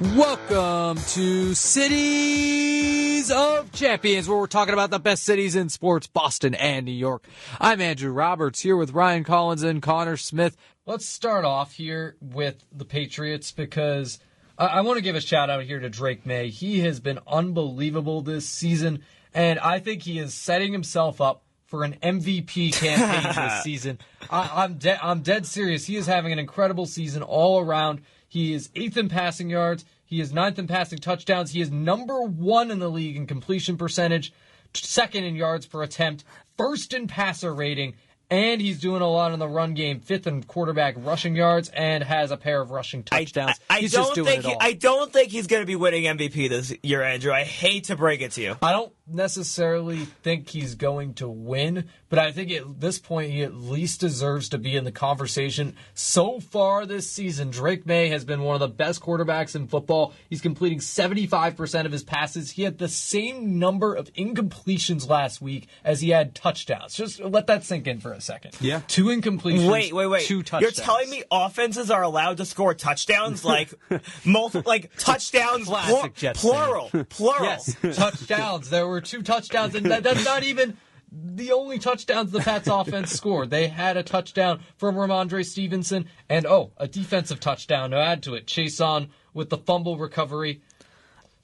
Welcome to Cities of Champions, where we're talking about the best cities in sports, Boston and New York. I'm Andrew Roberts, here with Ryan Collins and Connor Smith. Let's start off here with the Patriots, because I want to give a shout out here to Drake May. He has been unbelievable this season, and I think he is setting himself up for an MVP campaign this season. I'm dead serious. He is having an incredible season all around. He is 8th in passing yards. He is 9th in passing touchdowns. He is number 1 in the league in completion percentage, 2nd in yards per attempt, 1st in passer rating, and he's doing a lot in the run game, 5th in quarterback rushing yards, and has a pair of rushing touchdowns. He's just doing it all. I don't think he's going to be winning MVP this year, Andrew. I hate to break it to you. I don't necessarily think he's going to win, but I think at this point he at least deserves to be in the conversation. So far this season, Drake May has been one of the best quarterbacks in football. He's completing 75% of his passes. He had the same number of incompletions last week as he had touchdowns. Just let that sink in for a second. Yeah. 2 incompletions, Wait. 2 touchdowns. You're telling me offenses are allowed to score touchdowns? Like, touchdowns, Classic Jets plural. Yes, touchdowns. There were 2 touchdowns, and that's not even the only touchdowns the Pats offense scored. They had a touchdown from Ramondre Stevenson, and a defensive touchdown to add to it. Chase on with the fumble recovery,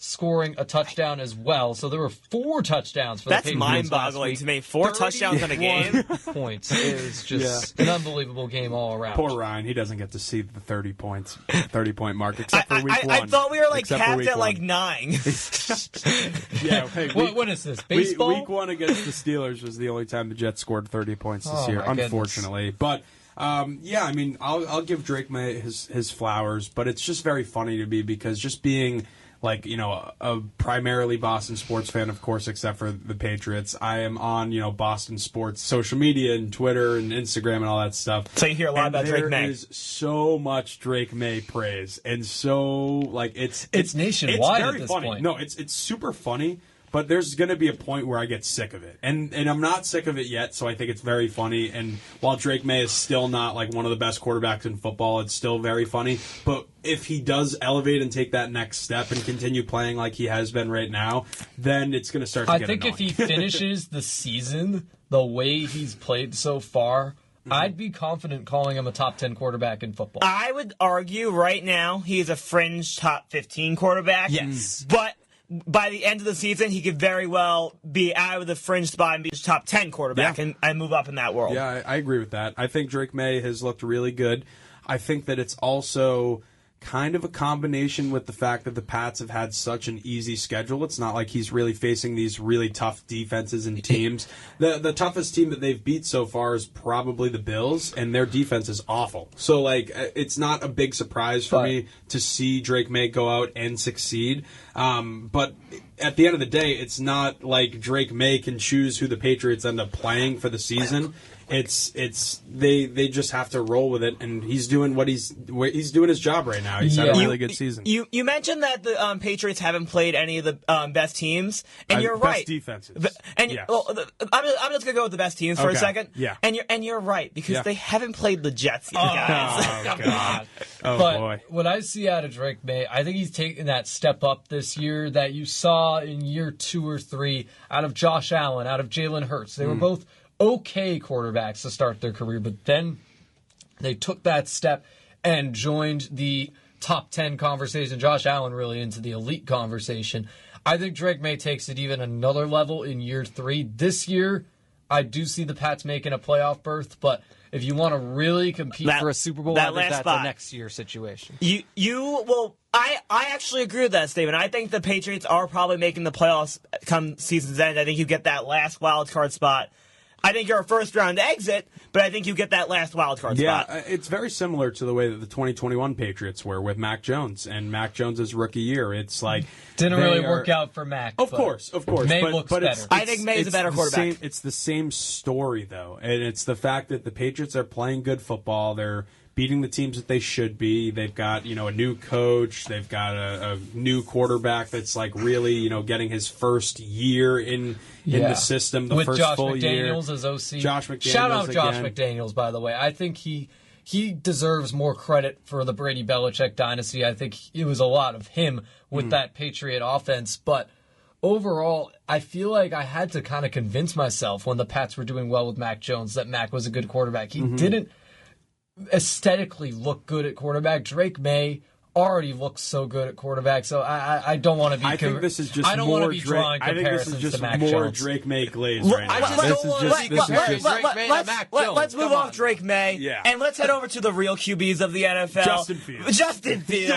scoring a touchdown as well. So there were 4 touchdowns for the Patriots. That's mind-boggling to me. 4 touchdowns in a game. Points. It was just an unbelievable game all around. Poor Ryan. He doesn't get to see the 30-point mark, except for week 1. I thought we were capped at 9. Yeah. Hey, what is this, baseball? Week 1 against the Steelers was the only time the Jets scored 30 points this year, unfortunately. But I'll give Drake May his flowers, but it's just very funny to me because just being a primarily Boston sports fan, of course, except for the Patriots. I am on, Boston sports social media and Twitter and Instagram and all that stuff. So you hear a lot about Drake May. There is so much Drake May praise, and so it's nationwide very at this funny. point. No, it's super funny. But there's going to be a point where I get sick of it. And I'm not sick of it yet, so I think it's very funny. And while Drake May is still not one of the best quarterbacks in football, it's still very funny. But if he does elevate and take that next step and continue playing like he has been right now, then it's going to start to get annoying. I think if he finishes the season the way he's played so far, I'd be confident calling him a top 10 quarterback in football. I would argue right now he's a fringe top 15 quarterback. Yes. But by the end of the season, he could very well be out of the fringe spot and be a top 10 quarterback and move up in that world. Yeah, I agree with that. I think Drake May has looked really good. I think that it's also kind of a combination with the fact that the Pats have had such an easy schedule. It's not like he's really facing these really tough defenses and teams. The toughest team that they've beat so far is probably the Bills, and their defense is awful. So, it's not a big surprise for me to see Drake May go out and succeed. But at the end of the day, it's not like Drake May can choose who the Patriots end up playing for the season. They just have to roll with it, and he's doing he's doing his job right now. He's had a really good season. You mentioned that the Patriots haven't played any of the best teams, and you're right. Best defenses. I'm just gonna go with the best teams for a second. Yeah. And you're right because they haven't played the Jets yet, guys. Oh God. Boy. What I see out of Drake May, I think he's taken that step up this year that you saw in year 2 or 3 out of Josh Allen, out of Jalen Hurts. They were both okay quarterbacks to start their career, but then they took that step and joined the top 10 conversation. Josh Allen really into the elite conversation. I think Drake May takes it even another level in year 3. This year, I do see the Pats making a playoff berth, but if you want to really compete for a Super Bowl, I think that's a next year situation. I actually agree with that statement. I think the Patriots are probably making the playoffs come season's end. I think you get that last wild card spot. I think you're a first-round exit, but I think you get that last wildcard spot. Yeah, it's very similar to the way that the 2021 Patriots were with Mac Jones and Mac Jones' rookie year. It's didn't really work out for Mac. Of course. May looks better. I think May's a better quarterback. It's the same story, though, and it's the fact that the Patriots are playing good football. They're beating the teams that they should be. They've got, a new coach. They've got a new quarterback that's really, getting his first year in the system, the with first Josh full McDaniels year. as OC. Josh McDaniels. Shout out Josh again. McDaniels, by the way. I think he he deserves more credit for the Brady Belichick dynasty. I think it was a lot of him with that Patriot offense. But overall, I feel like I had to kind of convince myself when the Pats were doing well with Mac Jones that Mac was a good quarterback. He didn't aesthetically look good at quarterback. Drake May already looks so good at quarterback, so I don't want to be. I think this is just I don't more want to be drawing I think this is comparisons just to Mac more Jones. Drake May glaze right now. I just This don't is want just- this is just- Drake May to Mac Jones. let's move Come off on. Drake May, Yeah. and let's head over to the real QBs of the NFL. Justin Fields. Justin Fields.